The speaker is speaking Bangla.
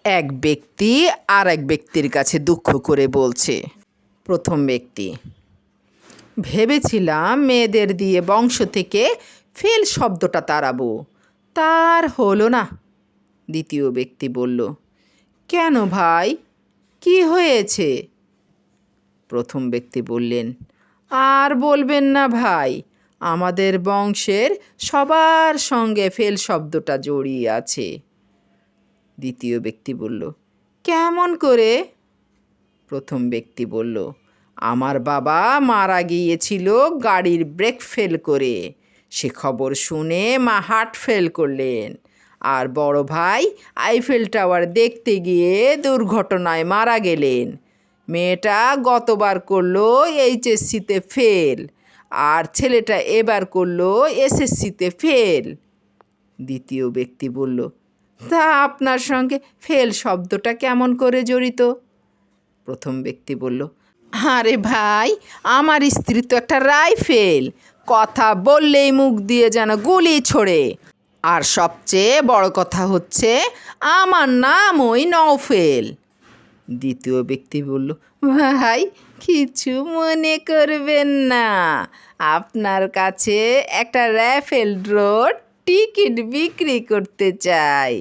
এক ব্যক্তি আর এক ব্যক্তির কাছে দুঃখ করে বলছে। প্রথম ব্যক্তি: ভেবেছিলাম মেয়েদের দিয়ে বংশ থেকে ফেল শব্দটা তাড়াবো, তার হলো না। দ্বিতীয় ব্যক্তি বলল, কেন ভাই, কি হয়েছে? প্রথম ব্যক্তি বললেন, আর বলবেন না ভাই, আমাদের বংশের সবার সঙ্গে ফেল শব্দটা জড়িয়ে আছে। দ্বিতীয় ব্যক্তি বলল, কেমন করে? প্রথম ব্যক্তি বলল, আমার বাবা মারা গিয়েছিল গাড়ির ব্রেক ফেল করে, সে খবর শুনে মা হার্ট ফেল করলেন। আর বড় ভাই আইফেল টাওয়ার দেখতে গিয়ে দুর্ঘটনায় মারা গেলেন। মেয়েটা গতবার করলো এইচএসসিতে ফেল, আর ছেলেটা এবার করলো এসএসসিতে ফেল। দ্বিতীয় ব্যক্তি বলল, তা আপনার সঙ্গে ফেল শব্দটা কেমন করে জড়িত? প্রথম ব্যক্তি বলল, আরে ভাই, আমার স্ত্রী তো একটা রাইফেল, কথা বললেই মুখ দিয়ে যেন গুলি ছোড়ে। আর সবচেয়ে বড় কথা হচ্ছে আমার নাম ওই নওফেল। দ্বিতীয় ব্যক্তি বলল, ভাই কিছু মনে করবেন না, আপনার কাছে একটা রাইফেল ড্রোর টিকিট বিক্রি করতে চাই।